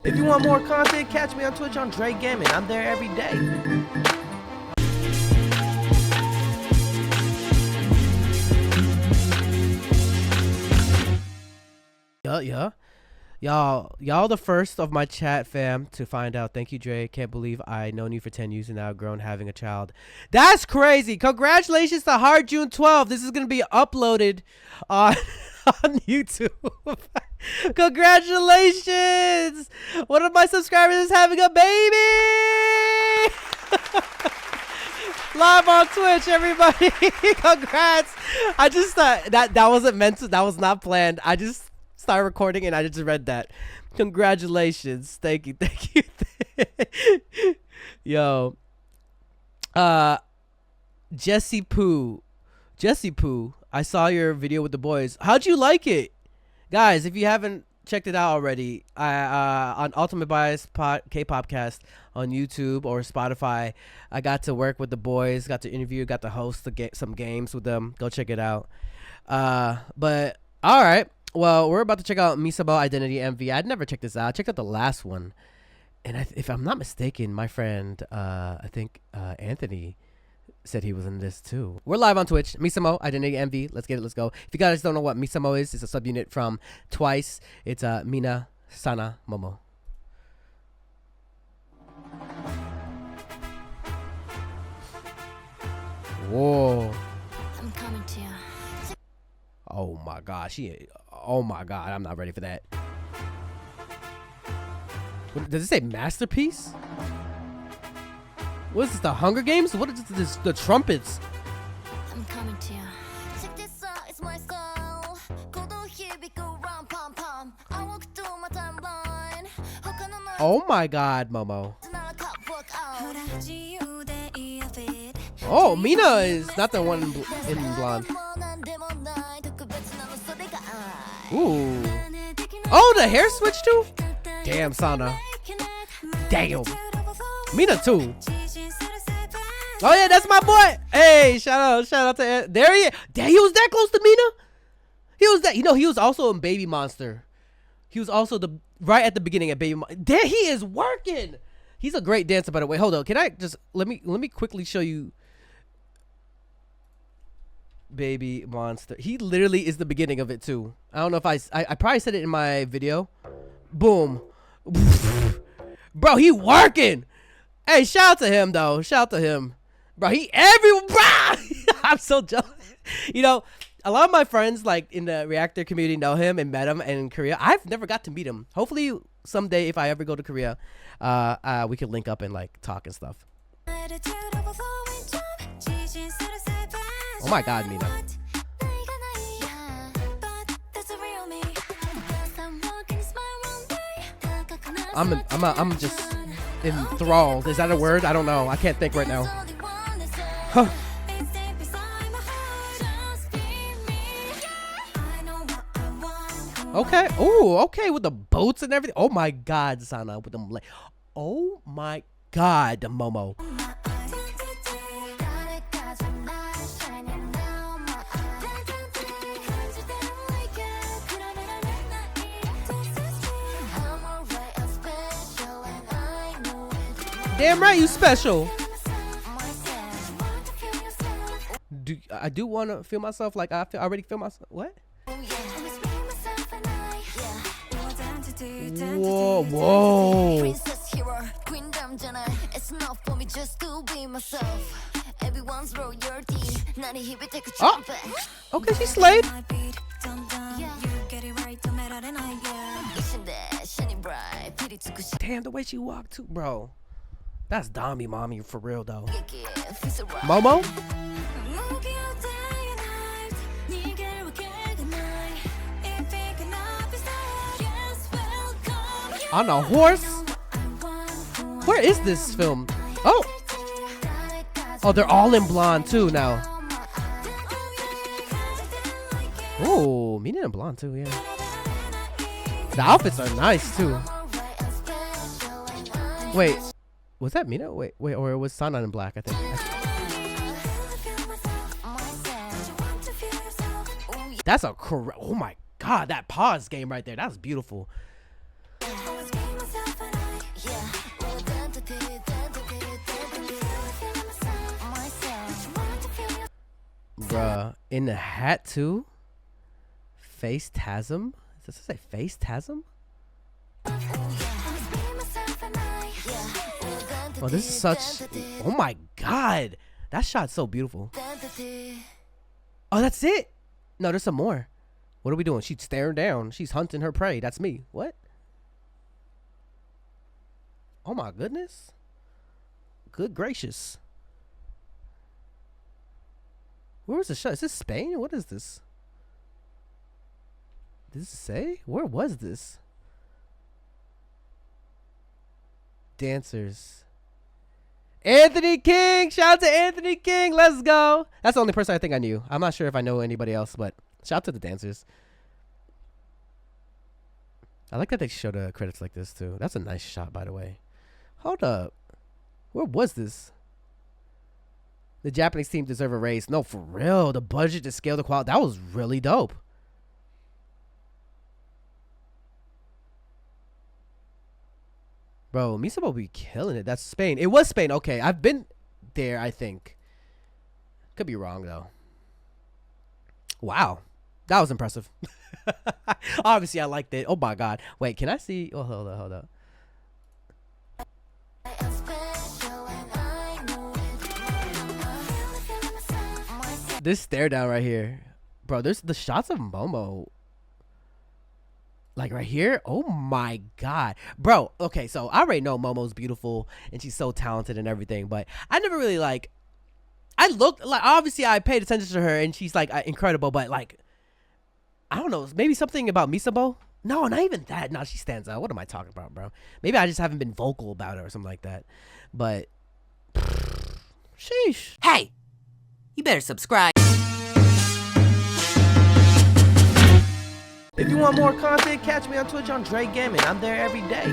If you want more content, catch me on Twitch on Jrekml. I'm there every day. Yeah. Y'all the first of my chat fam to find out. Thank you, Dre. Can't believe I known you for 10 years and now grown having a child. That's crazy. Congratulations to Hard June 12. This is gonna be uploaded on YouTube. Congratulations. One of my subscribers is having a baby. Live on Twitch, everybody. Congrats. I just thought that wasn't meant to, that was not planned. I just start recording and I just read that. Congratulations. Thank you. Yo. Jesse Poo, I saw your video with the boys. How'd you like it? Guys, if you haven't checked it out already, on Ultimate Bias K-Popcast on YouTube or Spotify, I got to work with the boys, got to interview, got to host some games with them. Go check it out. But all right. Well, we're about to check out MISAMO Identity MV. I'd never checked this out. I checked out the last one. And if I'm not mistaken, my friend, I think Anthony said he was in this too. We're live on Twitch. MISAMO Identity MV. Let's get it. Let's go. If you guys don't know what MISAMO is, it's a subunit from Twice. It's Mina, Sana, Momo. Whoa. I'm coming to you. Oh my gosh. Oh my god, I'm not ready for that. Does it say masterpiece? What is this, the Hunger Games? What is this, the trumpets? I'm coming to you. Check this out, it's my style. Oh my god, Momo. Oh, Mina is not the one in blonde. Ooh. Oh, the hair switch too? Damn, Sana. Damn. Mina too. Oh yeah, that's my boy. Hey, shout out to Ed. There he is. Damn, he was that close to Mina? He was that, he was also in Baby Monster. He was also right at the beginning of Baby Monster. There he is working. He's a great dancer, by the way. Hold on. Can I just let me quickly show you Baby Monster. He literally is the beginning of it too. I don't know if I probably said it in my video. Boom. Bro, he working. Hey, shout out to him though. Shout out to him. Bro, I'm so jealous. A lot of my friends like in the reactor community know him and met him in Korea. I've never got to meet him. Hopefully someday if I ever go to Korea, we could link up and like talk and stuff. Oh my god, Mina. I'm just enthralled. Is that a word? I don't know. I can't think right now. Huh. Okay. Oh, okay. With the boats and everything. Oh my god, Sana. With them. Oh my god, Momo. Damn right, you special. I do want to feel myself like I already feel myself. What? Whoa, whoa. Oh, okay, she slayed. Damn, the way she walked too, bro. That's Dami mommy for real though. Momo? On a horse? Where is this film? Oh, they're all in blonde too now. Oh, Mina in blonde too, yeah. The outfits are nice too. Wait. Was that Mina? Wait, or it was Sana in black, I think. That's a correct. Oh my god, that pause game right there. That was beautiful. Bruh. In the hat too? Face Tasm? Does this say Face Tasm? Oh, this is such... Oh my god. That shot's so beautiful. Oh, that's it? No, there's some more. What are we doing? She's staring down. She's hunting her prey. That's me. What? Oh my goodness. Good gracious. Where was the shot? Is this Spain? What is this? Does it say? Where was this? Dancers. Anthony King! Shout out to Anthony King! Let's go! That's the only person I think I knew. I'm not sure if I know anybody else, but shout out to the dancers. I like that they show the credits like this too. That's a nice shot, by the way. Hold up. Where was this? The Japanese team deserve a raise. No, for real. The budget to scale the quality. That was really dope. Bro, MISAMO be killing it. That's Spain. It was Spain. Okay, I've been there, I think. Could be wrong, though. Wow. That was impressive. Obviously, I liked it. Oh, my God. Wait, can I see? Oh, hold up. This stare down right here. Bro, there's the shots of Momo. Like right here. Oh my god. Bro, okay, so I already know Momo's beautiful and she's so talented and everything, but I never really like... I looked, like, obviously I paid attention to her and she's like incredible, but like... I don't know, maybe something about MISAMO? No, not even that. No, she stands out. What am I talking about, bro? Maybe I just haven't been vocal about it or something like that. But... sheesh. Hey! You better subscribe. If you want more content, catch me on Twitch on JREAMERS. I'm there every day.